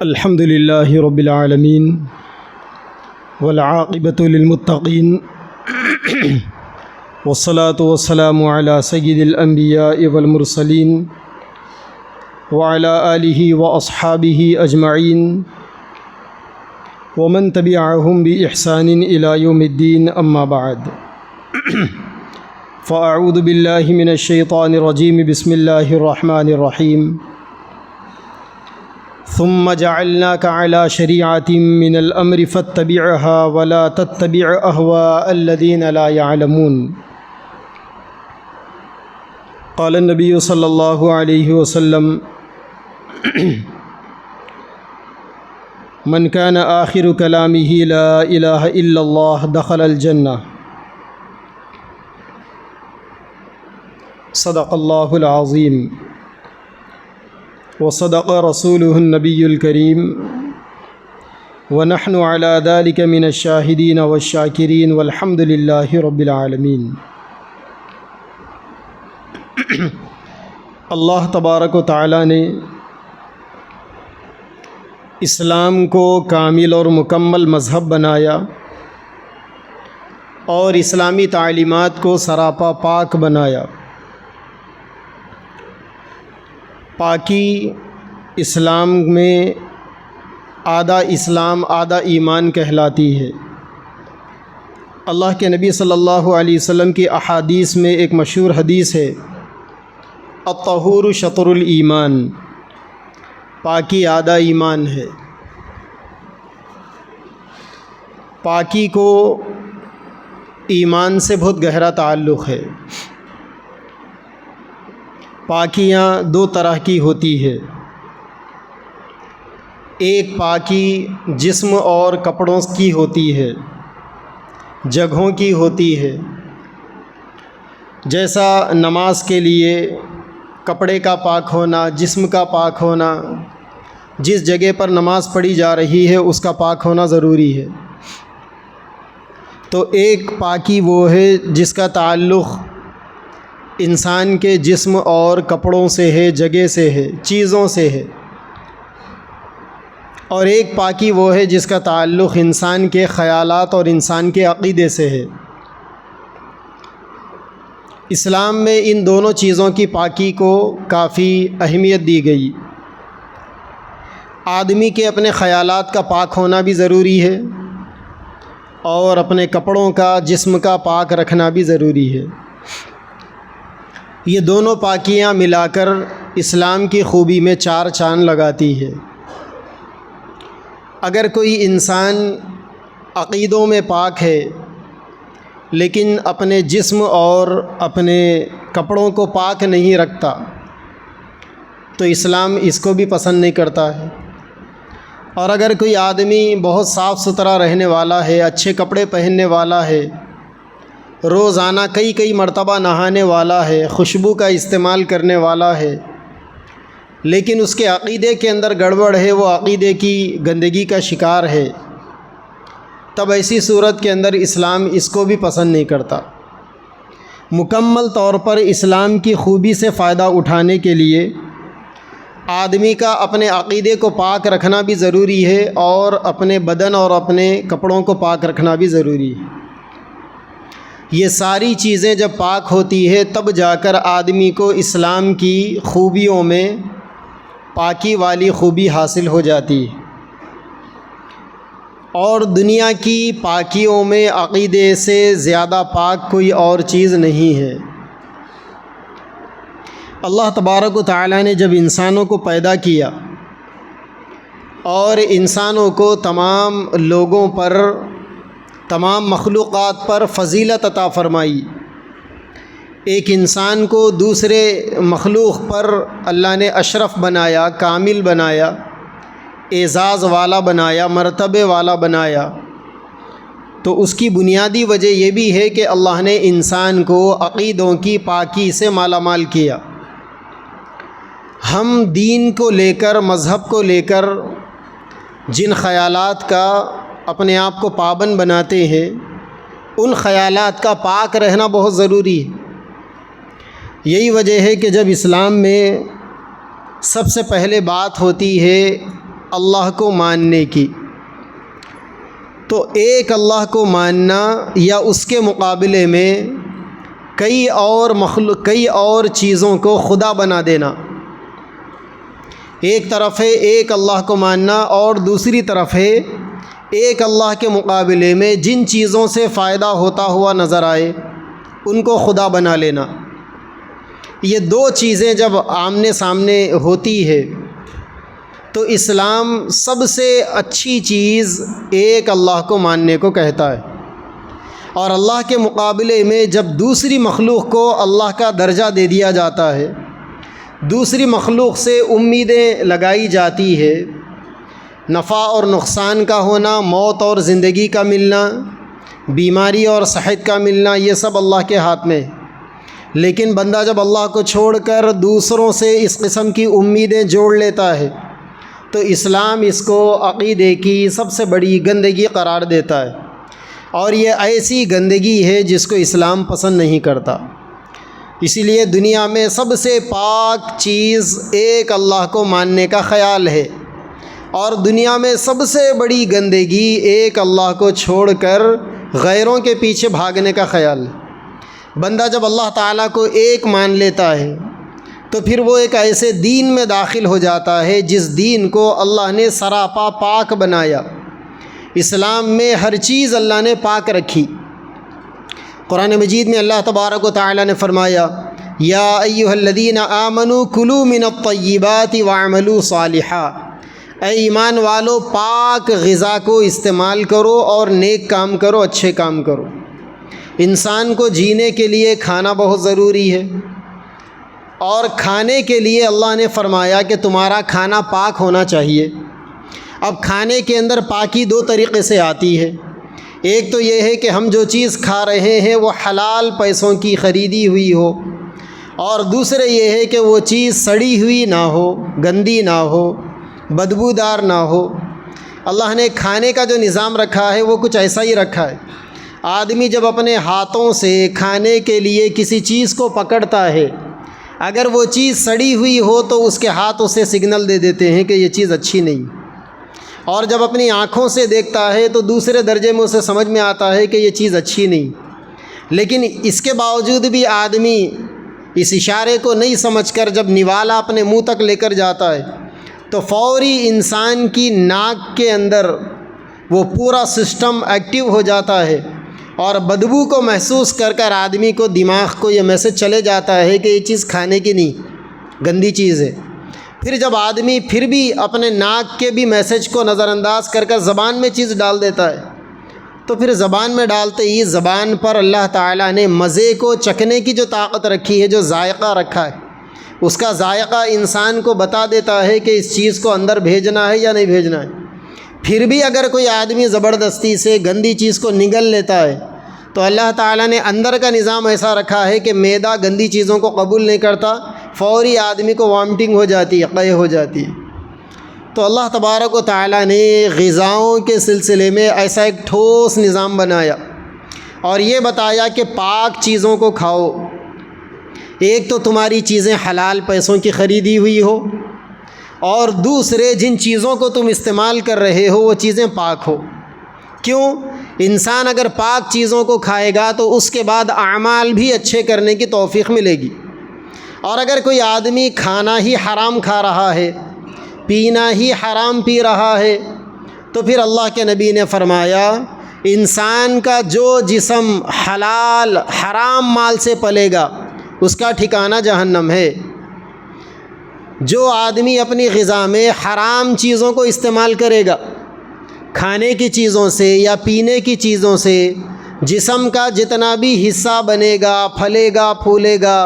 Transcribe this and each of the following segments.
الحمد للہ رب العالمین والعاقبۃ للمتقین والصلاة والسلام علی سید الانبیاء والمرسلین وعلی آلہ واصحابہ اجمعین ومن تبعہم بإحسان الی یوم الدین اما بعد فاعوذ باللہ من الشیطان الرجیم بسم اللہ الرحمن الرحیم ثم جعلناك على شريعة من الأمر فاتبعها ولا تتبع أهواء الذين لا يعلمون قال النبي صلى الله عليه وسلم من كان آخر كلامه لا إله إلا الله دخل الجنة صدق الله العظيم وصدق رسوله النبی الکریم ونحن على ذلك من الشاہدین والشاکرین والحمد للہ رب العالمین۔ اللہ تبارک و تعالی نے اسلام کو کامل اور مکمل مذہب بنایا اور اسلامی تعلیمات کو سراپا پاک بنایا۔ پاکی اسلام میں آدھا اسلام آدھا ایمان کہلاتی ہے۔ اللہ کے نبی صلی اللہ علیہ وسلم کی احادیث میں ایک مشہور حدیث ہے، الطہور شطر الایمان، پاکی آدھا ایمان ہے۔ پاکی کو ایمان سے بہت گہرا تعلق ہے۔ پاکیاں دو طرح کی ہوتی ہے، ایک پاکی جسم اور کپڑوں کی ہوتی ہے، جگہوں کی ہوتی ہے، جیسا نماز کے لیے کپڑے کا پاک ہونا، جسم کا پاک ہونا، جس جگہ پر نماز پڑھی جا رہی ہے اس کا پاک ہونا ضروری ہے۔ تو ایک پاکی وہ ہے جس کا تعلق انسان کے جسم اور کپڑوں سے ہے، جگہ سے ہے، چیزوں سے ہے، اور ایک پاکی وہ ہے جس کا تعلق انسان کے خیالات اور انسان کے عقیدے سے ہے۔ اسلام میں ان دونوں چیزوں کی پاکی کو کافی اہمیت دی گئی۔ آدمی کے اپنے خیالات کا پاک ہونا بھی ضروری ہے اور اپنے کپڑوں کا، جسم کا پاک رکھنا بھی ضروری ہے۔ یہ دونوں پاکیاں ملا کر اسلام کی خوبی میں چار چاند لگاتی ہے۔ اگر کوئی انسان عقیدوں میں پاک ہے لیکن اپنے جسم اور اپنے کپڑوں کو پاک نہیں رکھتا تو اسلام اس کو بھی پسند نہیں کرتا ہے۔ اور اگر کوئی آدمی بہت صاف ستھرا رہنے والا ہے، اچھے کپڑے پہننے والا ہے، روزانہ کئی مرتبہ نہانے والا ہے، خوشبو کا استعمال کرنے والا ہے، لیکن اس کے عقیدے کے اندر گڑبڑ ہے، وہ عقیدے کی گندگی کا شکار ہے، تب ایسی صورت کے اندر اسلام اس کو بھی پسند نہیں کرتا۔ مکمل طور پر اسلام کی خوبی سے فائدہ اٹھانے کے لیے آدمی کا اپنے عقیدے کو پاک رکھنا بھی ضروری ہے اور اپنے بدن اور اپنے کپڑوں کو پاک رکھنا بھی ضروری ہے۔ یہ ساری چیزیں جب پاک ہوتی ہے تب جا کر آدمی کو اسلام کی خوبیوں میں پاکی والی خوبی حاصل ہو جاتی ہے، اور دنیا کی پاکیوں میں عقیدے سے زیادہ پاک کوئی اور چیز نہیں ہے۔ اللہ تبارک و تعالی نے جب انسانوں کو پیدا کیا اور انسانوں کو تمام لوگوں پر، تمام مخلوقات پر فضیلت عطا فرمائی، ایک انسان کو دوسرے مخلوق پر اللہ نے اشرف بنایا، کامل بنایا، اعزاز والا بنایا، مرتبے والا بنایا، تو اس کی بنیادی وجہ یہ بھی ہے کہ اللہ نے انسان کو عقیدوں کی پاکی سے مالا مال کیا۔ ہم دین کو لے کر، مذہب کو لے کر جن خیالات کا اپنے آپ کو پابند بناتے ہیں، ان خیالات کا پاک رہنا بہت ضروری ہے۔ یہی وجہ ہے کہ جب اسلام میں سب سے پہلے بات ہوتی ہے اللہ کو ماننے کی۔ تو ایک اللہ کو ماننا یا اس کے مقابلے میں کئی اور چیزوں کو خدا بنا دینا۔ ایک طرف ہے ایک اللہ کو ماننا، اور دوسری طرف ہے ایک اللہ کے مقابلے میں جن چیزوں سے فائدہ ہوتا ہوا نظر آئے ان کو خدا بنا لینا۔ یہ دو چیزیں جب آمنے سامنے ہوتی ہے تو اسلام سب سے اچھی چیز ایک اللہ کو ماننے کو کہتا ہے، اور اللہ کے مقابلے میں جب دوسری مخلوق کو اللہ کا درجہ دے دیا جاتا ہے، دوسری مخلوق سے امیدیں لگائی جاتی ہے، نفع اور نقصان کا ہونا، موت اور زندگی کا ملنا، بیماری اور صحت کا ملنا، یہ سب اللہ کے ہاتھ میں ہے۔ لیکن بندہ جب اللہ کو چھوڑ کر دوسروں سے اس قسم کی امیدیں جوڑ لیتا ہے تو اسلام اس کو عقیدے کی سب سے بڑی گندگی قرار دیتا ہے، اور یہ ایسی گندگی ہے جس کو اسلام پسند نہیں کرتا۔ اسی لیے دنیا میں سب سے پاک چیز ایک اللہ کو ماننے کا خیال ہے، اور دنیا میں سب سے بڑی گندگی ایک اللہ کو چھوڑ کر غیروں کے پیچھے بھاگنے کا خیال ہے۔ بندہ جب اللہ تعالیٰ کو ایک مان لیتا ہے تو پھر وہ ایک ایسے دین میں داخل ہو جاتا ہے جس دین کو اللہ نے سراپا پاک بنایا۔ اسلام میں ہر چیز اللہ نے پاک رکھی۔ قرآن مجید میں اللہ تبارک و تعالیٰ نے فرمایا، یا ایھا الذین آمنوا کلوا من الطیبات واعملوا صالحا، اے ایمان والو پاک غذا کو استعمال کرو اور نیک کام کرو، اچھے کام کرو۔ انسان کو جینے کے لیے کھانا بہت ضروری ہے، اور کھانے کے لیے اللہ نے فرمایا کہ تمہارا کھانا پاک ہونا چاہیے۔ اب کھانے کے اندر پاکی دو طریقے سے آتی ہے۔ ایک تو یہ ہے کہ ہم جو چیز کھا رہے ہیں وہ حلال پیسوں کی خریدی ہوئی ہو، اور دوسرے یہ ہے کہ وہ چیز سڑی ہوئی نہ ہو، گندی نہ ہو، بدبودار نہ ہو۔ اللہ نے کھانے کا جو نظام رکھا ہے وہ کچھ ایسا ہی رکھا ہے۔ آدمی جب اپنے ہاتھوں سے کھانے کے لیے کسی چیز کو پکڑتا ہے، اگر وہ چیز سڑی ہوئی ہو تو اس کے ہاتھ اسے سگنل دے دیتے ہیں کہ یہ چیز اچھی نہیں، اور جب اپنی آنکھوں سے دیکھتا ہے تو دوسرے درجے میں اسے سمجھ میں آتا ہے کہ یہ چیز اچھی نہیں۔ لیکن اس کے باوجود بھی آدمی اس اشارے کو نہیں سمجھ کر جب نوالا اپنے منہ تک لے کر جاتا ہے تو فوری انسان کی ناک کے اندر وہ پورا سسٹم ایکٹیو ہو جاتا ہے، اور بدبو کو محسوس کر کر آدمی کو دماغ کو یہ میسج چلے جاتا ہے کہ یہ چیز کھانے کی نہیں، گندی چیز ہے۔ پھر جب آدمی پھر بھی اپنے ناک کے بھی میسج کو نظر انداز کر کر زبان میں چیز ڈال دیتا ہے، تو پھر زبان میں ڈالتے ہی زبان پر اللہ تعالیٰ نے مزے کو چکھنے کی جو طاقت رکھی ہے، جو ذائقہ رکھا ہے، اس کا ذائقہ انسان کو بتا دیتا ہے کہ اس چیز کو اندر بھیجنا ہے یا نہیں بھیجنا ہے۔ پھر بھی اگر کوئی آدمی زبردستی سے گندی چیز کو نگل لیتا ہے تو اللہ تعالیٰ نے اندر کا نظام ایسا رکھا ہے کہ معدہ گندی چیزوں کو قبول نہیں کرتا، فوری آدمی کو وامٹنگ ہو جاتی ہے، قے ہو جاتی ہے۔ تو اللہ تبارک و تعالیٰ نے غذاؤں کے سلسلے میں ایسا ایک ٹھوس نظام بنایا، اور یہ بتایا کہ پاک چیزوں کو کھاؤ۔ ایک تو تمہاری چیزیں حلال پیسوں کی خریدی ہوئی ہو، اور دوسرے جن چیزوں کو تم استعمال کر رہے ہو وہ چیزیں پاک ہو۔ کیوں؟ انسان اگر پاک چیزوں کو کھائے گا تو اس کے بعد اعمال بھی اچھے کرنے کی توفیق ملے گی، اور اگر کوئی آدمی کھانا ہی حرام کھا رہا ہے، پینا ہی حرام پی رہا ہے، تو پھر اللہ کے نبی نے فرمایا انسان کا جو جسم حلال حرام مال سے پلے گا اس کا ٹھکانہ جہنم ہے۔ جو آدمی اپنی غذا میں حرام چیزوں کو استعمال کرے گا، کھانے کی چیزوں سے یا پینے کی چیزوں سے جسم کا جتنا بھی حصہ بنے گا، پھلے گا، پھولے گا،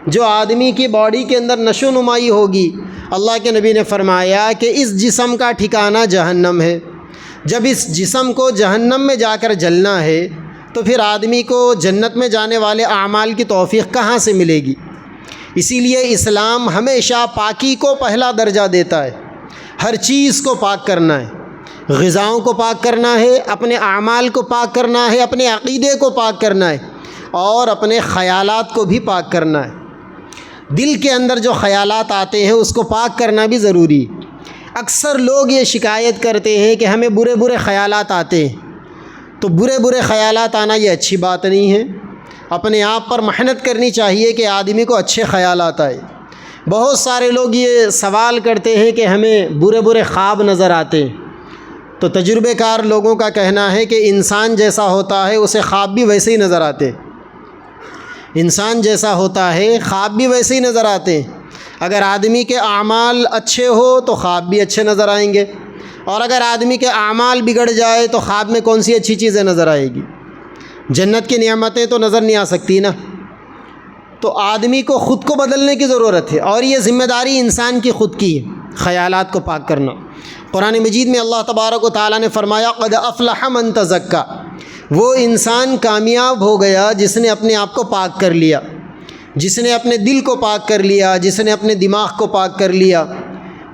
جو آدمی کی باڈی کے اندر نشو نمائی ہوگی، اللہ کے نبی نے فرمایا کہ اس جسم کا ٹھکانہ جہنم ہے۔ جب اس جسم کو جہنم میں جا کر جلنا ہے تو پھر آدمی کو جنت میں جانے والے اعمال کی توفیق کہاں سے ملے گی؟ اسی لیے اسلام ہمیشہ پاکی کو پہلا درجہ دیتا ہے۔ ہر چیز کو پاک کرنا ہے، غذاؤں کو پاک کرنا ہے، اپنے اعمال کو پاک کرنا ہے، اپنے عقیدے کو پاک کرنا ہے، اور اپنے خیالات کو بھی پاک کرنا ہے۔ دل کے اندر جو خیالات آتے ہیں اس کو پاک کرنا بھی ضروری ہے۔ اکثر لوگ یہ شکایت کرتے ہیں کہ ہمیں برے برے خیالات آتے ہیں، تو برے برے خیالات آنا یہ اچھی بات نہیں ہے۔ اپنے آپ پر محنت کرنی چاہیے کہ آدمی کو اچھے خیالات آئے۔ بہت سارے لوگ یہ سوال کرتے ہیں کہ ہمیں برے برے خواب نظر آتے ہیں، تو تجربے کار لوگوں کا کہنا ہے کہ انسان جیسا ہوتا ہے اسے خواب بھی ویسے ہی نظر آتے ہیں۔ انسان جیسا ہوتا ہے خواب بھی ویسے ہی نظر آتے ہیں۔ اگر آدمی کے اعمال اچھے ہو تو خواب بھی اچھے نظر آئیں گے، اور اگر آدمی کے اعمال بگڑ جائے تو خواب میں کون سی اچھی چیزیں نظر آئے گی؟ جنت کی نعمتیں تو نظر نہیں آ سکتی نا۔ تو آدمی کو خود کو بدلنے کی ضرورت ہے، اور یہ ذمہ داری انسان کی خود کی ہے، خیالات کو پاک کرنا۔ قرآن مجید میں اللہ تبارک و تعالیٰ نے فرمایا قد افلح من تزکا، وہ انسان کامیاب ہو گیا جس نے اپنے آپ کو پاک کر لیا، جس نے اپنے دل کو پاک کر لیا، جس نے اپنے دماغ کو پاک کر لیا،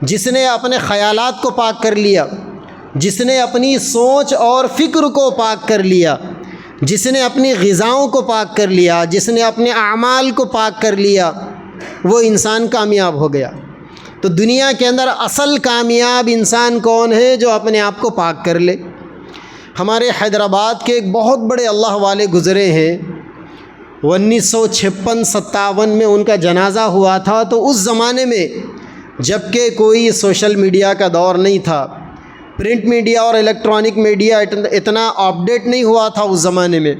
جس نے اپنے خیالات کو پاک کر لیا، جس نے اپنی سوچ اور فکر کو پاک کر لیا، جس نے اپنی غذاؤں کو پاک کر لیا، جس نے اپنے اعمال کو پاک کر لیا، وہ انسان کامیاب ہو گیا۔ تو دنیا کے اندر اصل کامیاب انسان کون ہے؟ جو اپنے آپ کو پاک کر لے۔ ہمارے حیدرآباد کے ایک بہت بڑے اللہ والے گزرے ہیں، 1956-57 میں ان کا جنازہ ہوا تھا۔ تو اس زمانے میں جب کہ کوئی سوشل میڈیا کا دور نہیں تھا، پرنٹ میڈیا اور الیکٹرانک میڈیا اتنا اپڈیٹ نہیں ہوا تھا اس زمانے میں،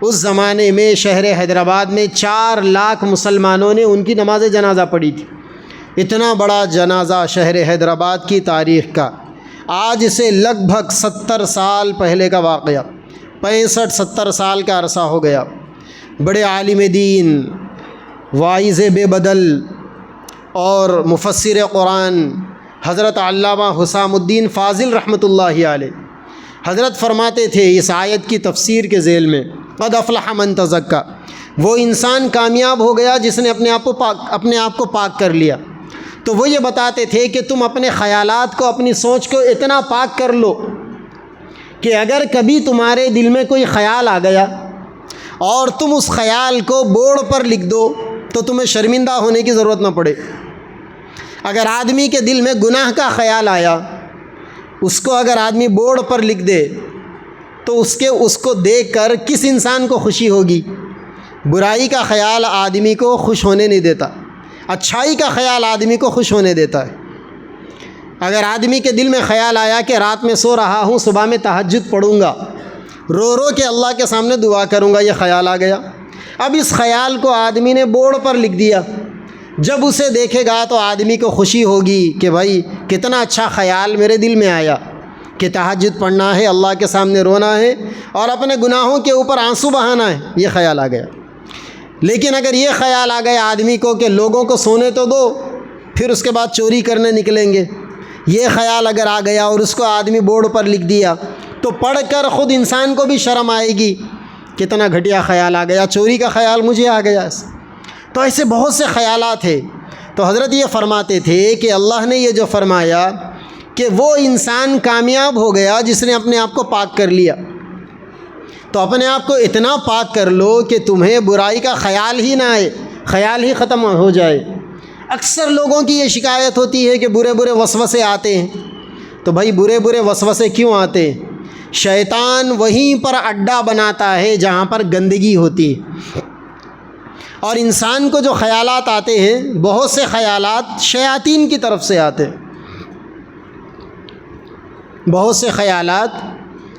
اس زمانے میں شہر حیدرآباد میں 4 لاکھ مسلمانوں نے ان کی نماز جنازہ پڑھی تھی۔ اتنا بڑا جنازہ شہر حیدرآباد کی تاریخ کا، آج سے لگ بھگ 70 سال پہلے کا واقعہ، 65-70 سال کا عرصہ ہو گیا۔ بڑے عالم دین، واعظ بے بدل اور مفسر قرآن حضرت علامہ حسام الدین فاضل رحمۃ اللہ علیہ، حضرت فرماتے تھے اس آیت کی تفسیر کے ذیل میں قد افلح من تزکا، وہ انسان کامیاب ہو گیا جس نے اپنے آپ کو پاک کر لیا۔ تو وہ یہ بتاتے تھے کہ تم اپنے خیالات کو، اپنی سوچ کو اتنا پاک کر لو کہ اگر کبھی تمہارے دل میں کوئی خیال آ گیا اور تم اس خیال کو بورڈ پر لکھ دو تو تمہیں شرمندہ ہونے کی ضرورت نہ پڑے۔ اگر آدمی کے دل میں گناہ کا خیال آیا، اس کو اگر آدمی بورڈ پر لکھ دے تو اس کو دیکھ کر کس انسان کو خوشی ہوگی؟ برائی کا خیال آدمی کو خوش ہونے نہیں دیتا، اچھائی کا خیال آدمی کو خوش ہونے دیتا ہے۔ اگر آدمی کے دل میں خیال آیا کہ رات میں سو رہا ہوں، صبح میں تہجد پڑھوں گا، رو رو کے اللہ کے سامنے دعا کروں گا، یہ خیال آ گیا۔ اب اس خیال کو آدمی نے بورڈ پر لکھ دیا، جب اسے دیکھے گا تو آدمی کو خوشی ہوگی کہ بھائی کتنا اچھا خیال میرے دل میں آیا کہ تہجد پڑھنا ہے، اللہ کے سامنے رونا ہے اور اپنے گناہوں کے اوپر آنسو بہانا ہے، یہ خیال آ گیا۔ لیکن اگر یہ خیال آ گیا آدمی کو کہ لوگوں کو سونے تو دو، پھر اس کے بعد چوری کرنے نکلیں گے، یہ خیال اگر آ گیا اور اس کو آدمی بورڈ پر لکھ دیا تو پڑھ کر خود انسان کو بھی شرم آئے گی، کتنا گھٹیا خیال آ گیا، چوری کا خیال مجھے آ گیا۔ تو ایسے بہت سے خیالات ہیں۔ تو حضرت یہ فرماتے تھے کہ اللہ نے یہ جو فرمایا کہ وہ انسان کامیاب ہو گیا جس نے اپنے آپ کو پاک کر لیا، تو اپنے آپ کو اتنا پاک کر لو کہ تمہیں برائی کا خیال ہی نہ آئے، خیال ہی ختم ہو جائے۔ اکثر لوگوں کی یہ شکایت ہوتی ہے کہ برے برے وسوسے آتے ہیں، تو بھائی برے برے وسوسے کیوں آتے ہیں؟ شیطان وہیں پر اڈا بناتا ہے جہاں پر گندگی ہوتی ہے، اور انسان کو جو خیالات آتے ہیں، بہت سے خیالات شیاطین کی طرف سے آتے ہیں، بہت سے خیالات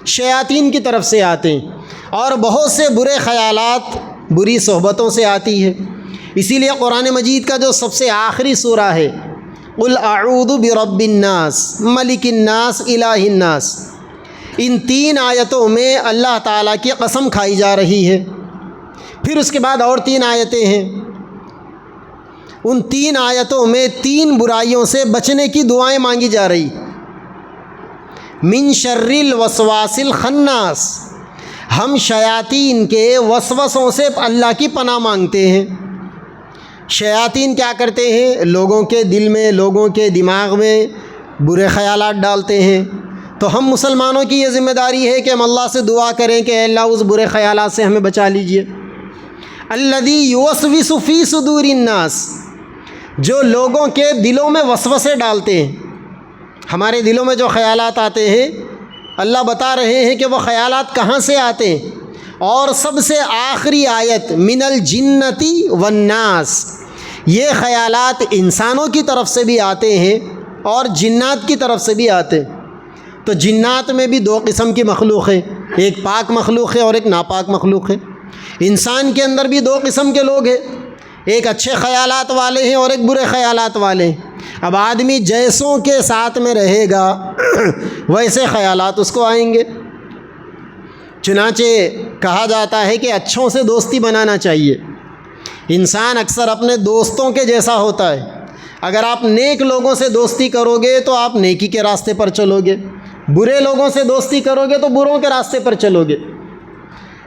شیاطین کی طرف سے آتے ہیں، اور بہت سے برے خیالات بری صحبتوں سے آتی ہے۔ اسی لیے قرآن مجید کا جو سب سے آخری سورہ ہے قل اعوذ برب الناس ملک الناس الہ الناس، ان 3 آیتوں میں اللہ تعالیٰ کی قسم کھائی جا رہی ہے۔ پھر اس کے بعد اور 3 آیتیں ہیں، ان 3 آیتوں میں 3 برائیوں سے بچنے کی دعائیں مانگی جا رہی۔ من شر الوسواس الخناس، ہم شیاطین کے وسوسوں سے اللہ کی پناہ مانگتے ہیں۔ شیاطین کیا کرتے ہیں؟ لوگوں کے دل میں، لوگوں کے دماغ میں برے خیالات ڈالتے ہیں۔ تو ہم مسلمانوں کی یہ ذمہ داری ہے کہ ہم اللہ سے دعا کریں کہ اے اللہ اس برے خیالات سے ہمیں بچا لیجئے۔ الذی یوسوس فی صدور الناس، جو لوگوں کے دلوں میں وسوسے ڈالتے ہیں۔ ہمارے دلوں میں جو خیالات آتے ہیں، اللہ بتا رہے ہیں کہ وہ خیالات کہاں سے آتے ہیں۔ اور سب سے آخری آیت من الجنتی والناس، یہ خیالات انسانوں کی طرف سے بھی آتے ہیں اور جنات کی طرف سے بھی آتے ہیں۔ تو جنات میں بھی دو قسم کی مخلوق ہے، ایک پاک مخلوق ہے اور ایک ناپاک مخلوق ہے۔ انسان کے اندر بھی دو قسم کے لوگ ہیں، ایک اچھے خیالات والے ہیں اور ایک برے خیالات والے ہیں۔ اب آدمی جیسوں کے ساتھ میں رہے گا ویسے خیالات اس کو آئیں گے۔ چنانچہ کہا جاتا ہے کہ اچھوں سے دوستی بنانا چاہیے۔ انسان اکثر اپنے دوستوں کے جیسا ہوتا ہے۔ اگر آپ نیک لوگوں سے دوستی کرو گے تو آپ نیکی کے راستے پر چلو گے، برے لوگوں سے دوستی کرو گے تو بروں کے راستے پر چلو گے۔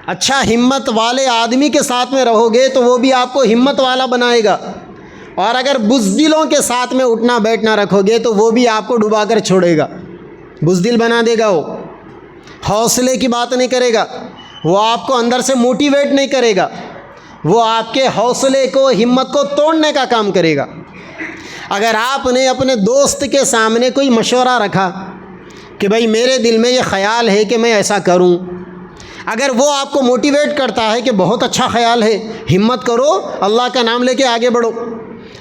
اچھا ہمت والے آدمی کے ساتھ میں رہو گے تو وہ بھی آپ کو ہمت والا بنائے گا، اور اگر بزدلوں کے ساتھ میں اٹھنا بیٹھنا رکھو گے تو وہ بھی آپ کو ڈبا کر چھوڑے گا، بزدل بنا دے گا۔ وہ حوصلے کی بات نہیں کرے گا، وہ آپ کو اندر سے موٹیویٹ نہیں کرے گا، وہ آپ کے حوصلے کو، ہمت کو توڑنے کا کام کرے گا۔ اگر آپ نے اپنے دوست کے سامنے کوئی مشورہ رکھا کہ بھائی میرے دل میں یہ خیال ہے کہ میں ایسا کروں، اگر وہ آپ کو موٹیویٹ کرتا ہے کہ بہت اچھا خیال ہے، ہمت کرو، اللہ کا نام لے کے آگے بڑھو،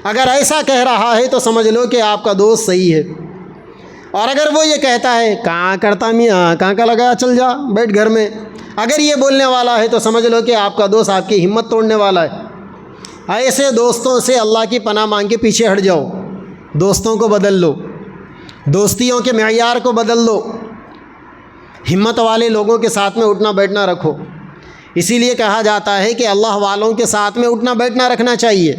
اگر ایسا کہہ رہا ہے تو سمجھ لو کہ آپ کا دوست صحیح ہے۔ اور اگر وہ یہ کہتا ہے کہاں کرتا میاں، کہاں کا لگا، چل جا بیٹھ گھر میں، اگر یہ بولنے والا ہے تو سمجھ لو کہ آپ کا دوست آپ کی ہمت توڑنے والا ہے۔ ایسے دوستوں سے اللہ کی پناہ مانگ کے پیچھے ہٹ جاؤ، دوستوں کو بدل لو، دوستیوں کے معیار کو بدل لو، ہمت والے لوگوں کے ساتھ میں اٹھنا بیٹھنا رکھو۔ اسی لیے کہا جاتا ہے کہ اللہ والوں کے ساتھ میں اٹھنا بیٹھنا رکھنا چاہیے۔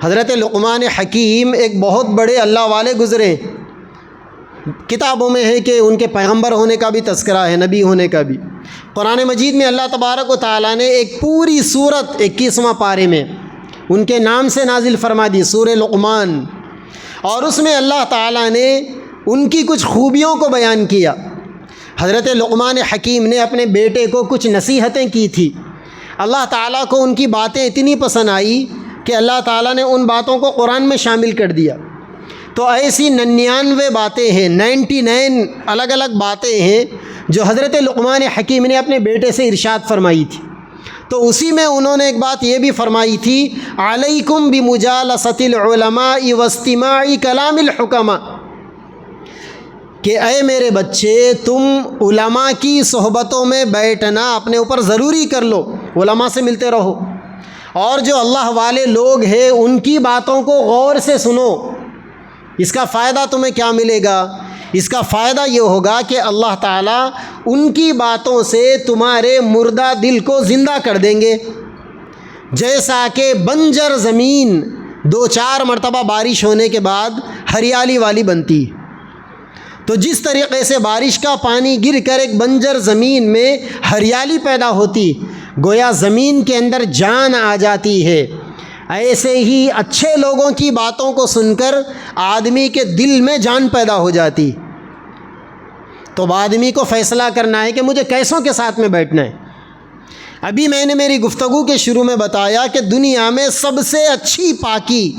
حضرت لقمان حکیم ایک بہت بڑے اللہ والے گزرے، کتابوں میں ہے کہ ان کے پیغمبر ہونے کا بھی تذکرہ ہے، نبی ہونے کا بھی۔ قرآن مجید میں اللہ تبارک و تعالیٰ نے ایک پوری سورت 21واں پارے میں ان کے نام سے نازل فرما دی، سورہ لقمان، اور اس میں اللہ تعالیٰ نے ان کی کچھ خوبیوں کو بیان کیا۔ حضرت لقمان حکیم نے اپنے بیٹے کو کچھ نصیحتیں کی تھی، اللہ تعالیٰ کو ان کی باتیں اتنی پسند آئی کہ اللہ تعالیٰ نے ان باتوں کو قرآن میں شامل کر دیا۔ تو ایسی 99 باتیں ہیں، 99 الگ الگ باتیں ہیں جو حضرت لقمان حکیم نے اپنے بیٹے سے ارشاد فرمائی تھی۔ تو اسی میں انہوں نے ایک بات یہ بھی فرمائی تھی، علیکم بمجالست العلماء واستماع کلام الحکماء، کہ اے میرے بچے تم علماء کی صحبتوں میں بیٹھنا اپنے اوپر ضروری کر لو، علماء سے ملتے رہو، اور جو اللہ والے لوگ ہیں ان کی باتوں کو غور سے سنو۔ اس کا فائدہ تمہیں کیا ملے گا؟ اس کا فائدہ یہ ہوگا کہ اللہ تعالیٰ ان کی باتوں سے تمہارے مردہ دل کو زندہ کر دیں گے، جیسا کہ بنجر زمین 2-4 مرتبہ بارش ہونے کے بعد ہریالی والی بنتی۔ تو جس طریقے سے بارش کا پانی گر کر ایک بنجر زمین میں ہریالی پیدا ہوتی، گویا زمین کے اندر جان آ جاتی ہے، ایسے ہی اچھے لوگوں کی باتوں کو سن کر آدمی کے دل میں جان پیدا ہو جاتی۔ تو آدمی کو فیصلہ کرنا ہے کہ مجھے کیسوں کے ساتھ میں بیٹھنا ہے۔ ابھی میں نے میری گفتگو کے شروع میں بتایا کہ دنیا میں سب سے اچھی پاکی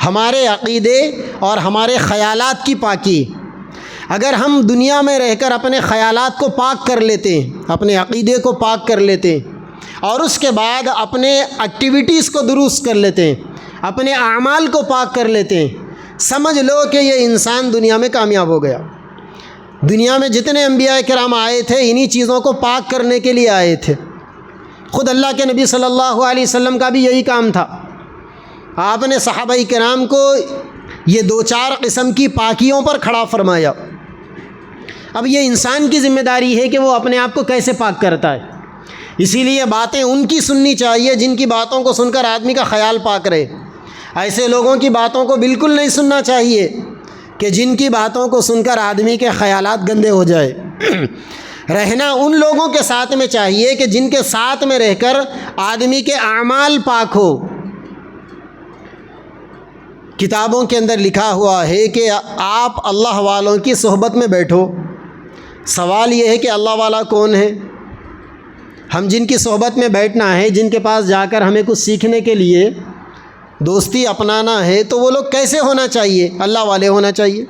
ہمارے عقیدے اور ہمارے خیالات کی پاکی۔ اگر ہم دنیا میں رہ کر اپنے خیالات کو پاک کر لیتے ہیں، اپنے عقیدے کو پاک کر لیتے ہیں، اور اس کے بعد اپنے ایکٹیویٹیز کو درست کر لیتے ہیں، اپنے اعمال کو پاک کر لیتے ہیں، سمجھ لو کہ یہ انسان دنیا میں کامیاب ہو گیا۔ دنیا میں جتنے انبیاء کرام آئے تھے انہی چیزوں کو پاک کرنے کے لیے آئے تھے۔ خود اللہ کے نبی صلی اللہ علیہ وسلم کا بھی یہی کام تھا۔ آپ نے صحابہ کرام کو یہ 2-4 قسم کی پاکیوں پر کھڑا فرمایا۔ اب یہ انسان کی ذمہ داری ہے کہ وہ اپنے آپ کو کیسے پاک کرتا ہے۔ اسی لیے باتیں ان کی سننی چاہیے جن کی باتوں کو سن کر آدمی کا خیال پاک رہے۔ ایسے لوگوں کی باتوں کو بالکل نہیں سننا چاہیے کہ جن کی باتوں کو سن کر آدمی کے خیالات گندے ہو جائے۔ رہنا ان لوگوں کے ساتھ میں چاہیے کہ جن کے ساتھ میں رہ کر آدمی کے اعمال پاک ہو۔ کتابوں کے اندر لکھا ہوا ہے کہ آپ اللہ والوں کی صحبت میں بیٹھو۔ سوال یہ ہے کہ اللہ والا کون ہے؟ ہم جن کی صحبت میں بیٹھنا ہے، جن کے پاس جا کر ہمیں کچھ سیکھنے کے لیے دوستی اپنانا ہے، تو وہ لوگ کیسے ہونا چاہیے؟ اللہ والے ہونا چاہیے۔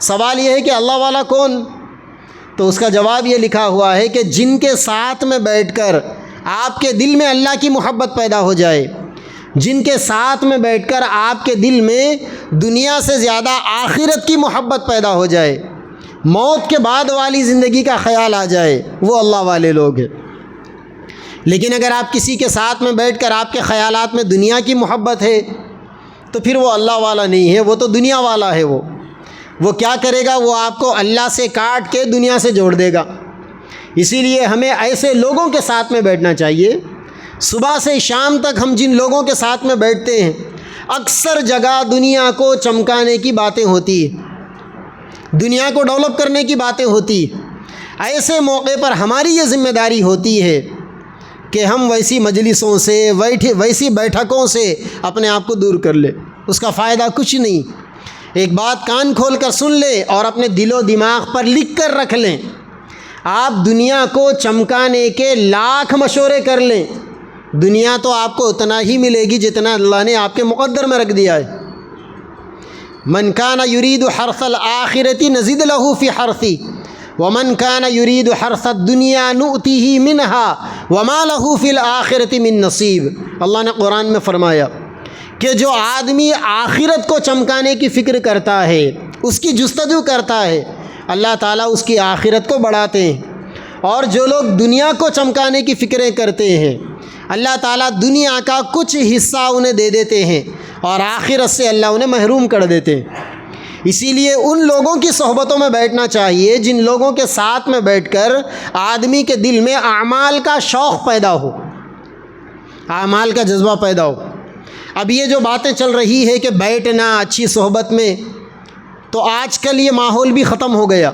سوال یہ ہے کہ اللہ والا کون؟ تو اس کا جواب یہ لکھا ہوا ہے کہ جن کے ساتھ میں بیٹھ کر آپ کے دل میں اللہ کی محبت پیدا ہو جائے، جن کے ساتھ میں بیٹھ کر آپ کے دل میں دنیا سے زیادہ آخرت کی محبت پیدا ہو جائے، موت کے بعد والی زندگی کا خیال آ جائے، وہ اللہ والے لوگ ہیں۔ لیکن اگر آپ کسی کے ساتھ میں بیٹھ کر آپ کے خیالات میں دنیا کی محبت ہے تو پھر وہ اللہ والا نہیں ہے، وہ تو دنیا والا ہے۔ وہ کیا کرے گا؟ وہ آپ کو اللہ سے کاٹ کے دنیا سے جوڑ دے گا۔ اسی لیے ہمیں ایسے لوگوں کے ساتھ میں بیٹھنا چاہیے۔ صبح سے شام تک ہم جن لوگوں کے ساتھ میں بیٹھتے ہیں، اکثر جگہ دنیا کو چمکانے کی باتیں ہوتی ہیں، دنیا کو ڈیولپ کرنے کی باتیں ہوتی ہیں۔ ایسے موقع پر ہماری یہ ذمہ داری ہوتی ہے کہ ہم ویسی مجلسوں سے، ویسی بیٹھکوں سے اپنے آپ کو دور کر لیں۔ اس کا فائدہ کچھ نہیں۔ ایک بات کان کھول کر سن لیں اور اپنے دل و دماغ پر لکھ کر رکھ لیں۔ آپ دنیا کو چمکانے کے لاکھ مشورے کر لیں، دنیا تو آپ کو اتنا ہی ملے گی جتنا اللہ نے آپ کے مقدر میں رکھ دیا ہے۔ من کان یرید حرث الآخرۃ نزد له فی حرثی ومن کان یرید حرث الدنیا نؤتیہ منہا وما له فی الآخرۃ من نصیب۔ اللہ نے قرآن میں فرمایا کہ جو آدمی آخرت کو چمکانے کی فکر کرتا ہے، اس کی جستجو کرتا ہے، اللہ تعالیٰ اس کی آخرت کو بڑھاتے ہیں۔ اور جو لوگ دنیا کو چمکانے کی فکریں کرتے ہیں، اللہ تعالیٰ دنیا کا کچھ حصہ انہیں دے دیتے ہیں اور آخرت سے اللہ انہیں محروم کر دیتے ہیں۔ اسی لیے ان لوگوں کی صحبتوں میں بیٹھنا چاہیے جن لوگوں کے ساتھ میں بیٹھ کر آدمی کے دل میں اعمال کا شوق پیدا ہو، اعمال کا جذبہ پیدا ہو۔ اب یہ جو باتیں چل رہی ہے کہ بیٹھنا اچھی صحبت میں، تو آج کل یہ ماحول بھی ختم ہو گیا۔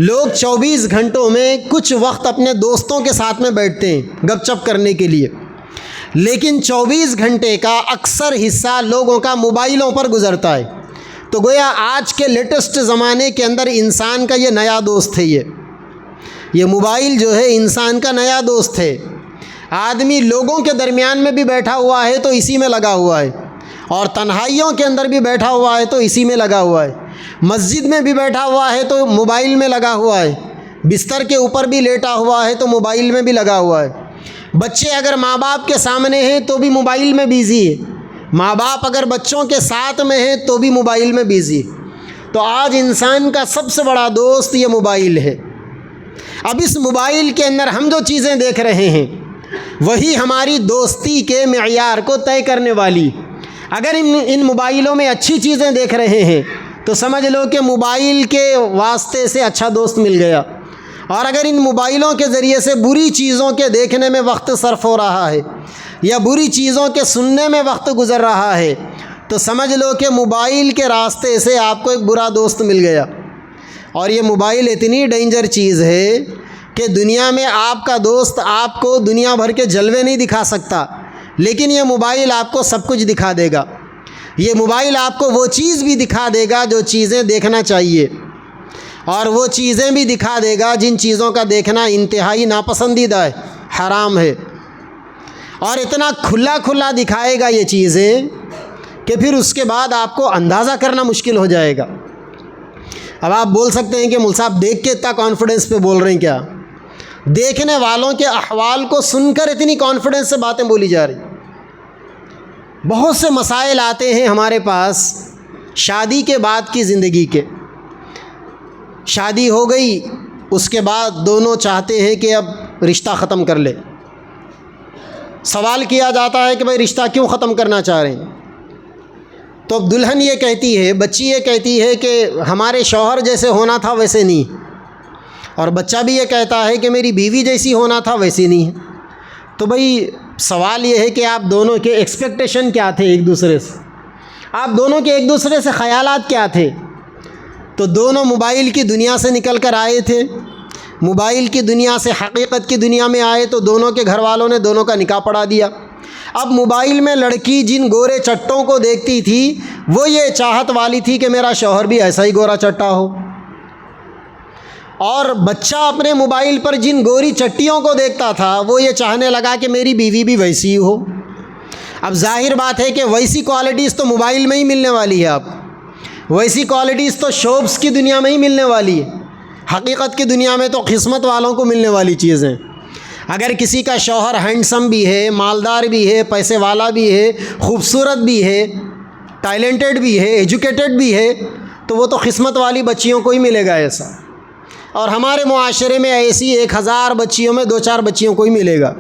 لوگ 24 گھنٹوں میں کچھ وقت اپنے دوستوں کے ساتھ میں بیٹھتے ہیں گپ چپ کرنے کے لیے، لیکن 24 گھنٹے کا اکثر حصہ لوگوں کا موبائلوں پر گزرتا ہے۔ تو گویا آج کے لیٹسٹ زمانے کے اندر انسان کا یہ نیا دوست ہے، یہ موبائل جو ہے انسان کا نیا دوست ہے۔ آدمی لوگوں کے درمیان میں بھی بیٹھا ہوا ہے تو اسی میں لگا ہوا ہے، اور تنہائیوں کے اندر بھی بیٹھا ہوا ہے تو اسی میں لگا ہوا ہے، مسجد میں بھی بیٹھا ہوا ہے تو موبائل میں لگا ہوا ہے، بستر کے اوپر بھی لیٹا ہوا ہے تو موبائل میں بھی لگا ہوا ہے۔ بچے اگر ماں باپ کے سامنے ہیں تو بھی موبائل میں بیزی ہے، ماں باپ اگر بچوں کے ساتھ میں ہیں تو بھی موبائل میں بیزی ہے۔ تو آج انسان کا سب سے بڑا دوست یہ موبائل ہے۔ اب اس موبائل کے اندر ہم جو چیزیں دیکھ رہے ہیں وہی ہماری دوستی کے معیار کو طے کرنے والی۔ اگر ان موبائلوں میں اچھی چیزیں دیکھ رہے ہیں تو سمجھ لو کہ موبائل کے واسطے سے اچھا دوست مل گیا، اور اگر ان موبائلوں کے ذریعے سے بری چیزوں کے دیکھنے میں وقت صرف ہو رہا ہے یا بری چیزوں کے سننے میں وقت گزر رہا ہے تو سمجھ لو کہ موبائل کے راستے سے آپ کو ایک برا دوست مل گیا۔ اور یہ موبائل اتنی ڈینجر چیز ہے کہ دنیا میں آپ کا دوست آپ کو دنیا بھر کے جلوے نہیں دکھا سکتا، لیکن یہ موبائل آپ کو سب کچھ دکھا دے گا۔ یہ موبائل آپ کو وہ چیز بھی دکھا دے گا جو چیزیں دیکھنا چاہیے، اور وہ چیزیں بھی دکھا دے گا جن چیزوں کا دیکھنا انتہائی ناپسندیدہ ہے، حرام ہے، اور اتنا کھلا کھلا دکھائے گا یہ چیزیں کہ پھر اس کے بعد آپ کو اندازہ کرنا مشکل ہو جائے گا۔ اب آپ بول سکتے ہیں کہ مول صاحب دیکھ کے اتنا کانفیڈنس پہ بول رہے ہیں کیا؟ دیکھنے والوں کے احوال کو سن کر اتنی کانفیڈنس سے باتیں بولی جا رہی۔ بہت سے مسائل آتے ہیں ہمارے پاس شادی کے بعد کی زندگی کے۔ شادی ہو گئی، اس کے بعد دونوں چاہتے ہیں کہ اب رشتہ ختم کر لے۔ سوال کیا جاتا ہے کہ بھائی رشتہ کیوں ختم کرنا چاہ رہے ہیں؟ تو اب دلہن یہ کہتی ہے، بچی یہ کہتی ہے کہ ہمارے شوہر جیسے ہونا تھا ویسے نہیں، اور بچہ بھی یہ کہتا ہے کہ میری بیوی جیسی ہونا تھا ویسی نہیں ہے۔ تو بھائی سوال یہ ہے کہ آپ دونوں کے ایکسپیکٹیشن کیا تھے ایک دوسرے سے، آپ دونوں کے ایک دوسرے سے خیالات کیا تھے؟ تو دونوں موبائل کی دنیا سے نکل کر آئے تھے، موبائل کی دنیا سے حقیقت کی دنیا میں آئے تو دونوں کے گھر والوں نے دونوں کا نکاح پڑھا دیا۔ اب موبائل میں لڑکی جن گورے چٹوں کو دیکھتی تھی وہ یہ چاہت والی تھی کہ میرا شوہر بھی ایسا ہی گورا چٹا ہو، اور بچہ اپنے موبائل پر جن گوری چٹیوں کو دیکھتا تھا وہ یہ چاہنے لگا کہ میری بیوی بھی ویسی ہی ہو۔ اب ظاہر بات ہے کہ ویسی کوالٹیز تو موبائل میں ہی ملنے والی ہے، آپ ویسی کوالٹیز تو شوبس کی دنیا میں ہی ملنے والی ہے، حقیقت کی دنیا میں تو قسمت والوں کو ملنے والی چیزیں۔ اگر کسی کا شوہر ہینڈسم بھی ہے، مالدار بھی ہے، پیسے والا بھی ہے، خوبصورت بھی ہے، ٹیلنٹڈ بھی ہے، ایجوکیٹڈ بھی ہے، تو وہ تو قسمت والی بچیوں کو ہی ملے گا ایسا۔ اور ہمارے معاشرے میں ایسی 1000 بچیوں میں 2-4 بچیوں کو ہی ملے گا۔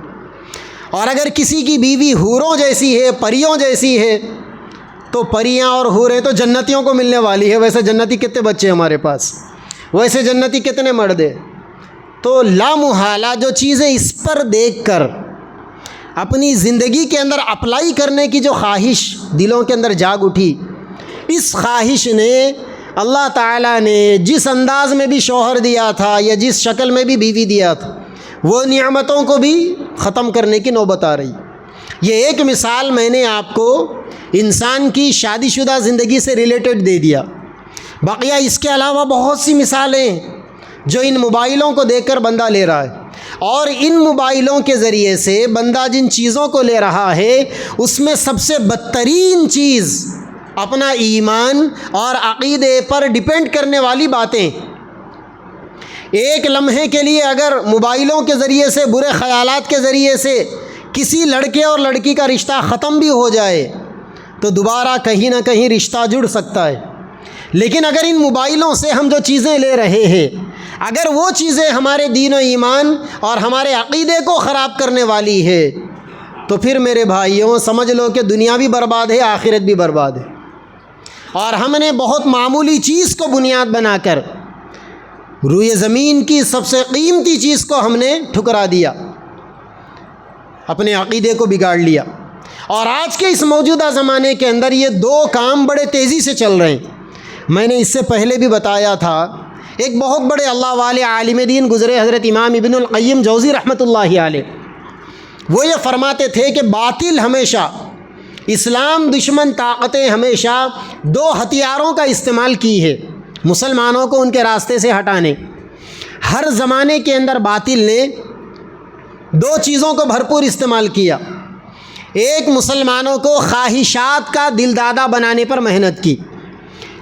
اور اگر کسی کی بیوی حوروں جیسی ہے، پریوں جیسی ہے، تو پریاں اور حوریں تو جنتیوں کو ملنے والی ہے۔ ویسے جنتی کتنے بچے ہمارے پاس، ویسے جنتی کتنے مرد ہیں۔ تو لامحالہ جو چیزیں اس پر دیکھ کر اپنی زندگی کے اندر اپلائی کرنے کی جو خواہش دلوں کے اندر جاگ اٹھی، اس خواہش نے اللہ تعالیٰ نے جس انداز میں بھی شوہر دیا تھا یا جس شکل میں بھی بیوی دیا تھا، وہ نعمتوں کو بھی ختم کرنے کی نوبت آ رہی۔ یہ ایک مثال میں نے آپ کو انسان کی شادی شدہ زندگی سے ریلیٹڈ دے دیا، بقیہ اس کے علاوہ بہت سی مثالیں جو ان موبائلوں کو دیکھ کر بندہ لے رہا ہے۔ اور ان موبائلوں کے ذریعے سے بندہ جن چیزوں کو لے رہا ہے، اس میں سب سے بدترین چیز اپنا ایمان اور عقیدے پر ڈیپینڈ کرنے والی باتیں۔ ایک لمحے کے لیے اگر موبائلوں کے ذریعے سے، برے خیالات کے ذریعے سے کسی لڑکے اور لڑکی کا رشتہ ختم بھی ہو جائے تو دوبارہ کہیں نہ کہیں رشتہ جڑ سکتا ہے۔ لیکن اگر ان موبائلوں سے ہم جو چیزیں لے رہے ہیں، اگر وہ چیزیں ہمارے دین و ایمان اور ہمارے عقیدے کو خراب کرنے والی ہے، تو پھر میرے بھائیوں سمجھ لو کہ دنیا بھی برباد ہے، آخرت بھی برباد ہے۔ اور ہم نے بہت معمولی چیز کو بنیاد بنا کر روئے زمین کی سب سے قیمتی چیز کو ہم نے ٹھکرا دیا، اپنے عقیدے کو بگاڑ لیا۔ اور آج کے اس موجودہ زمانے کے اندر یہ 2 کام بڑے تیزی سے چل رہے ہیں۔ میں نے اس سے پہلے بھی بتایا تھا، ایک بہت بڑے اللہ والے عالم دین گزرے، حضرت امام ابن القیم جوزی رحمۃ اللہ علیہ، وہ یہ فرماتے تھے کہ باطل ہمیشہ، اسلام دشمن طاقتیں ہمیشہ 2 ہتھیاروں کا استعمال کی ہے مسلمانوں کو ان کے راستے سے ہٹانے۔ ہر زمانے کے اندر باطل نے 2 چیزوں کو بھرپور استعمال کیا۔ ایک، مسلمانوں کو خواہشات کا دل دادا بنانے پر محنت کی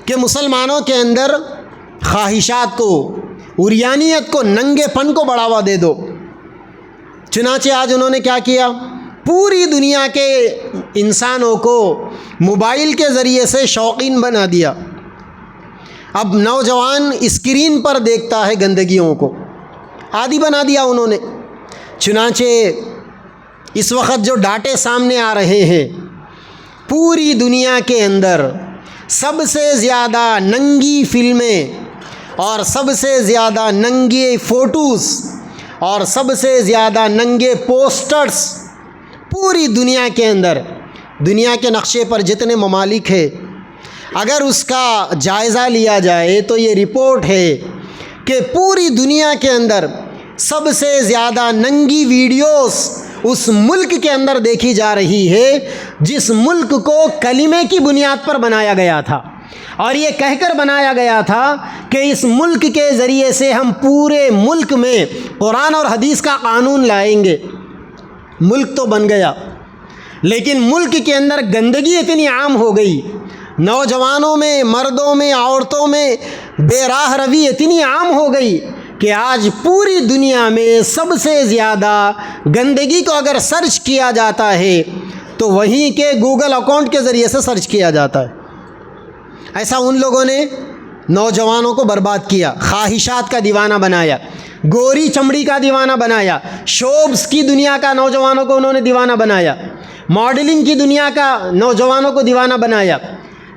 کہ مسلمانوں کے اندر خواہشات کو، عریانیت کو، ننگے پن کو بڑھاوا دے دو۔ چنانچہ آج انہوں نے کیا کیا؟ پوری دنیا کے انسانوں کو موبائل کے ذریعے سے شوقین بنا دیا۔ اب نوجوان اسکرین پر دیکھتا ہے گندگیوں کو، عادی بنا دیا انہوں نے۔ چنانچہ اس وقت جو ڈاٹے سامنے آ رہے ہیں، پوری دنیا کے اندر سب سے زیادہ ننگی فلمیں اور سب سے زیادہ ننگے فوٹوز اور سب سے زیادہ ننگے پوسٹرز پوری دنیا کے اندر، دنیا کے نقشے پر جتنے ممالک ہیں، اگر اس کا جائزہ لیا جائے تو یہ رپورٹ ہے کہ پوری دنیا کے اندر سب سے زیادہ ننگی ویڈیوز اس ملک کے اندر دیکھی جا رہی ہے جس ملک کو کلمے کی بنیاد پر بنایا گیا تھا، اور یہ کہہ کر بنایا گیا تھا کہ اس ملک کے ذریعے سے ہم پورے ملک میں قرآن اور حدیث کا قانون لائیں گے۔ ملک تو بن گیا، لیکن ملک کے اندر گندگی اتنی عام ہو گئی، نوجوانوں میں، مردوں میں، عورتوں میں بے راہ روی اتنی عام ہو گئی کہ آج پوری دنیا میں سب سے زیادہ گندگی کو اگر سرچ کیا جاتا ہے تو وہیں کے گوگل اکاؤنٹ کے ذریعے سے سرچ کیا جاتا ہے۔ ایسا ان لوگوں نے نوجوانوں کو برباد کیا، خواہشات کا دیوانہ بنایا، گوری چمڑی کا دیوانہ بنایا، شوبس کی دنیا کا نوجوانوں کو انہوں نے دیوانہ بنایا، ماڈلنگ کی دنیا کا نوجوانوں کو دیوانہ بنایا،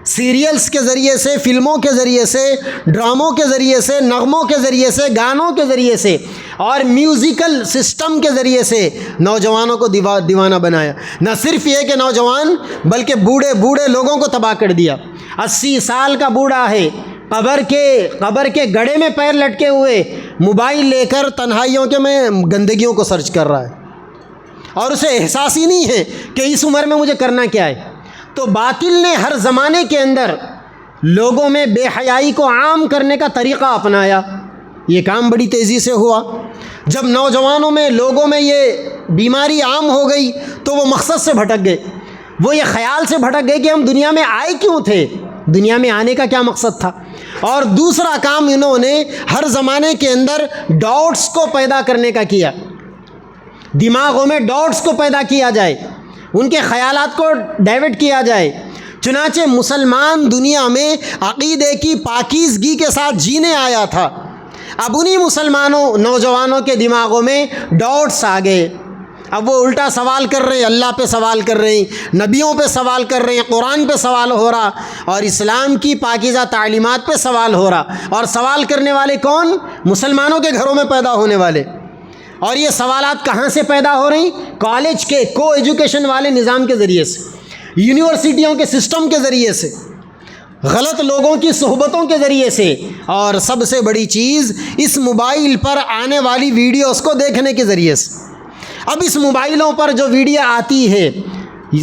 سیریلز کے ذریعے سے، فلموں کے ذریعے سے، ڈراموں کے ذریعے سے، نغموں کے ذریعے سے، گانوں کے ذریعے سے اور میوزیکل سسٹم کے ذریعے سے نوجوانوں کو دیوانہ بنایا۔ نہ صرف یہ کہ نوجوان بلکہ بوڑھے لوگوں کو تباہ کر دیا۔ 80 سال کا بوڑھا ہے، قبر کے گڑھے میں پیر لٹکے ہوئے، موبائل لے کر تنہائیوں کے میں گندگیوں کو سرچ کر رہا ہے اور اسے احساس ہی نہیں ہے کہ اس عمر میں مجھے کرنا کیا ہے۔ تو باطل نے ہر زمانے کے اندر لوگوں میں بے حیائی کو عام کرنے کا طریقہ اپنایا۔ یہ کام بڑی تیزی سے ہوا۔ جب نوجوانوں میں، لوگوں میں یہ بیماری عام ہو گئی تو وہ مقصد سے بھٹک گئے، وہ یہ خیال سے بھٹک گئے کہ ہم دنیا میں آئے کیوں تھے، دنیا میں آنے کا کیا مقصد تھا۔ اور دوسرا کام انہوں نے ہر زمانے کے اندر ڈاؤٹس کو پیدا کرنے کا کیا، دماغوں میں ڈاؤٹس کو پیدا کیا جائے، ان کے خیالات کو ڈائیورٹ کیا جائے۔ چنانچہ مسلمان دنیا میں عقیدے کی پاکیزگی کے ساتھ جینے آیا تھا، اب انہی مسلمانوں نوجوانوں کے دماغوں میں ڈاؤٹس آ گئے، اب وہ الٹا سوال کر رہے ہیں، اللہ پہ سوال کر رہے ہیں، نبیوں پہ سوال کر رہے ہیں، قرآن پہ سوال ہو رہا اور اسلام کی پاکیزہ تعلیمات پہ سوال ہو رہا، اور سوال کرنے والے کون؟ مسلمانوں کے گھروں میں پیدا ہونے والے۔ اور یہ سوالات کہاں سے پیدا ہو رہی؟ کالج کے کو ایجوکیشن والے نظام کے ذریعے سے، یونیورسٹیوں کے سسٹم کے ذریعے سے، غلط لوگوں کی صحبتوں کے ذریعے سے، اور سب سے بڑی چیز اس موبائل پر آنے والی ویڈیوز کو دیکھنے کے ذریعے سے۔ اب اس موبائلوں پر جو ویڈیو آتی ہے،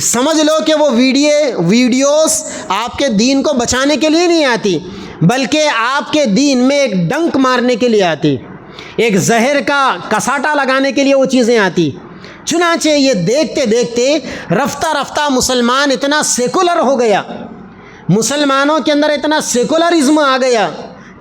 سمجھ لو کہ وہ ویڈیوز آپ کے دین کو بچانے کے لیے نہیں آتی، بلکہ آپ کے دین میں ایک ڈنک مارنے کے لیے آتی، ایک زہر کا کساٹا لگانے کے لیے وہ چیزیں آتی۔ چنانچہ یہ دیکھتے دیکھتے رفتہ رفتہ مسلمان اتنا سیکولر ہو گیا، مسلمانوں کے اندر اتنا سیکولرزم آ گیا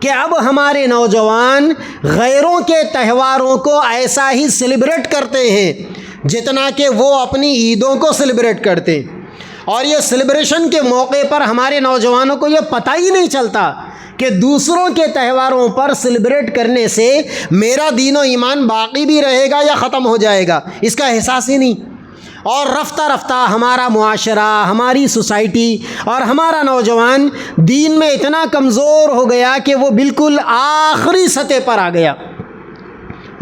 کہ اب ہمارے نوجوان غیروں کے تہواروں کو ایسا ہی سیلیبریٹ کرتے ہیں جتنا کہ وہ اپنی عیدوں کو سیلیبریٹ کرتے ہیں، اور یہ سیلیبریشن کے موقع پر ہمارے نوجوانوں کو یہ پتہ ہی نہیں چلتا کہ دوسروں کے تہواروں پر سیلیبریٹ کرنے سے میرا دین و ایمان باقی بھی رہے گا یا ختم ہو جائے گا، اس کا احساس ہی نہیں۔ اور رفتہ رفتہ ہمارا معاشرہ، ہماری سوسائٹی اور ہمارا نوجوان دین میں اتنا کمزور ہو گیا کہ وہ بالکل آخری سطح پر آ گیا،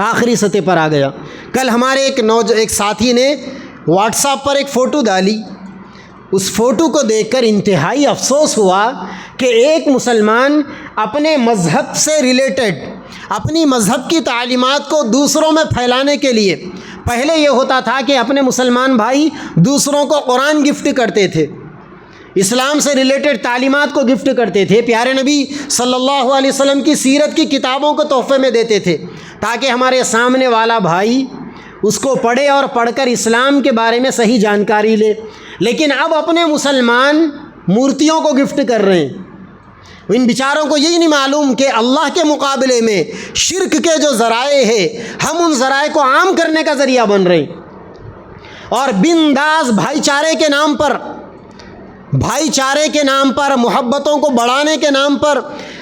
آخری سطح پر آ گیا۔ کل ہمارے ایک ساتھی نے واٹس ایپ پر ایک فوٹو ڈالی، اس فوٹو کو دیکھ کر انتہائی افسوس ہوا کہ ایک مسلمان اپنے مذہب سے ریلیٹڈ، اپنی مذہب کی تعلیمات کو دوسروں میں پھیلانے کے لیے، پہلے یہ ہوتا تھا کہ اپنے مسلمان بھائی دوسروں کو قرآن گفٹ کرتے تھے، اسلام سے ریلیٹڈ تعلیمات کو گفٹ کرتے تھے، پیارے نبی صلی اللہ علیہ وسلم کی سیرت کی کتابوں کو تحفے میں دیتے تھے تاکہ ہمارے سامنے والا بھائی اس کو پڑھے اور پڑھ کر اسلام کے بارے میں صحیح جانکاری لے۔ لیکن اب اپنے مسلمان مورتیوں کو گفٹ کر رہے ہیں، ان بیچاروں کو یہی نہیں معلوم کہ اللہ کے مقابلے میں شرک کے جو ذرائع ہیں، ہم ان ذرائع کو عام کرنے کا ذریعہ بن رہے ہیں، اور بنداز بھائی چارے کے نام پر، بھائی چارے کے نام پر، محبتوں کو بڑھانے کے نام پر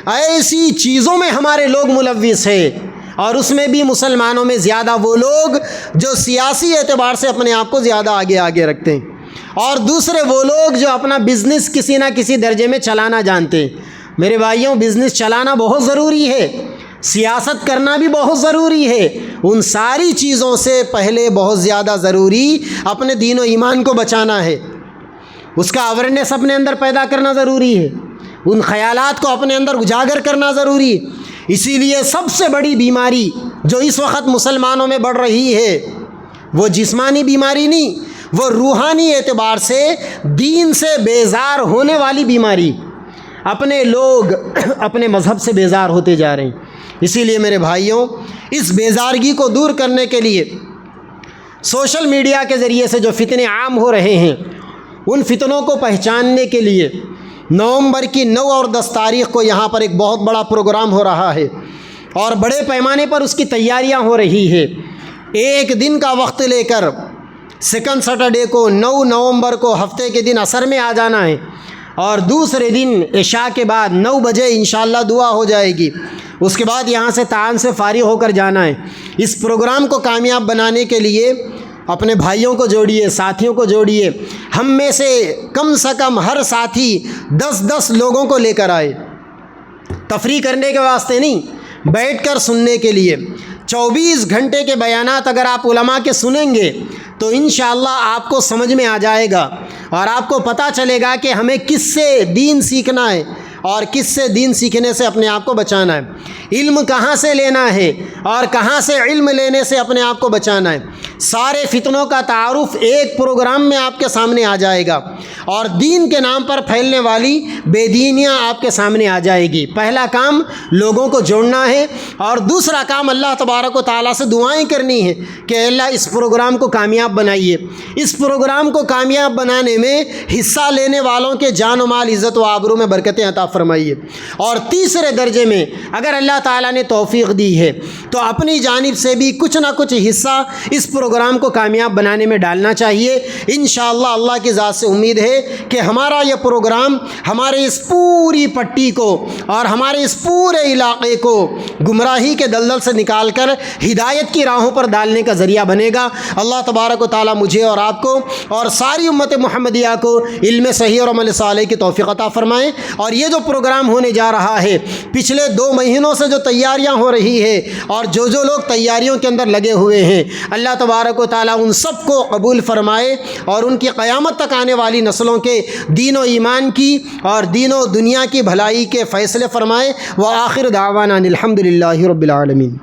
ایسی چیزوں میں ہمارے لوگ ملوث ہیں، اور اس میں بھی مسلمانوں میں زیادہ وہ لوگ جو سیاسی اعتبار سے اپنے آپ کو زیادہ آگے رکھتے ہیں، اور دوسرے وہ لوگ جو اپنا بزنس کسی نہ کسی درجے میں چلانا جانتے ہیں۔ میرے بھائیوں، بزنس چلانا بہت ضروری ہے، سیاست کرنا بھی بہت ضروری ہے، ان ساری چیزوں سے پہلے بہت زیادہ ضروری اپنے دین و ایمان کو بچانا ہے، اس کا اویرنیس اپنے اندر پیدا کرنا ضروری ہے، ان خیالات کو اپنے اندر اجاگر کرنا ضروری ہے۔ اسی لیے سب سے بڑی بیماری جو اس وقت مسلمانوں میں بڑھ رہی ہے وہ جسمانی بیماری نہیں، وہ روحانی اعتبار سے دین سے بیزار ہونے والی بیماری۔ اپنے لوگ اپنے مذہب سے بیزار ہوتے جا رہے ہیں۔ اسی لیے میرے بھائیوں، اس بیزارگی کو دور کرنے کے لیے سوشل میڈیا کے ذریعے سے جو فتنے عام ہو رہے ہیں، ان فتنوں کو پہچاننے کے لیے نومبر کی 9 اور 10 تاریخ کو یہاں پر ایک بہت بڑا پروگرام ہو رہا ہے، اور بڑے پیمانے پر اس کی تیاریاں ہو رہی ہے۔ ایک دن کا وقت لے کر سیکنڈ سیٹرڈے کو 9 نومبر کو ہفتے کے دن عصر میں آ جانا ہے، اور دوسرے دن عشاء کے بعد 9 بجے انشاءاللہ دعا ہو جائے گی، اس کے بعد یہاں سے تعان سے فارغ ہو کر جانا ہے۔ اس پروگرام کو کامیاب بنانے کے لیے اپنے بھائیوں کو جوڑیے، ساتھیوں کو جوڑیے، ہم میں سے کم ہر ساتھی 10 لوگوں کو لے کر آئے، تفریح کرنے کے واسطے نہیں، بیٹھ کر سننے کے لیے۔ 24 گھنٹے کے بیانات اگر آپ علماء کے سنیں گے تو انشاءاللہ آپ کو سمجھ میں آ جائے گا، اور آپ کو پتہ چلے گا کہ ہمیں کس سے دین سیکھنا ہے اور کس سے دین سیکھنے سے اپنے آپ کو بچانا ہے، علم کہاں سے لینا ہے اور کہاں سے علم لینے سے اپنے آپ کو بچانا ہے۔ سارے فتنوں کا تعارف ایک پروگرام میں آپ کے سامنے آ جائے گا، اور دین کے نام پر پھیلنے والی بے دینیاں آپ کے سامنے آ جائے گی۔ پہلا کام لوگوں کو جوڑنا ہے، اور دوسرا کام اللہ تبارک و تعالیٰ سے دعائیں کرنی ہیں کہ اللہ اس پروگرام کو کامیاب بنائیے۔ اس پروگرام کو کامیاب بنانے میں حصہ لینے والوں کے جان و مال، عزت و آبرو میں برکتیں عطا فرمائیے۔ اور تیسرے درجے میں اگر اللہ تعالیٰ نے توفیق دی ہے تو اپنی جانب سے بھی کچھ نہ کچھ حصہ اس پروگرام کو کامیاب بنانے میں ڈالنا چاہیے۔ انشاءاللہ اللہ کی ذات سے امید ہے کہ ہمارا یہ پروگرام ہمارے اس پوری پٹی کو اور ہمارے اس پورے علاقے کو گمراہی کے دلدل سے نکال کر ہدایت کی راہوں پر ڈالنے کا ذریعہ بنے گا۔ اللہ تبارک و تعالیٰ مجھے اور آپ کو اور ساری امت محمدیہ کو علم صحیح اور عمل صالح کی توفیق عطا فرمائیں۔ اور یہ جو پروگرام ہونے جا رہا ہے، پچھلے 2 مہینوں سے جو تیاریاں ہو رہی ہے اور جو لوگ تیاریوں کے اندر لگے ہوئے ہیں، اللہ تبارک و تعالیٰ ان سب کو قبول فرمائے اور ان کی قیامت تک آنے والی نسلوں کے دین و ایمان کی اور دین و دنیا کی بھلائی کے فیصلے فرمائے۔ وآخر دعوانا الحمد للہ رب العالمین۔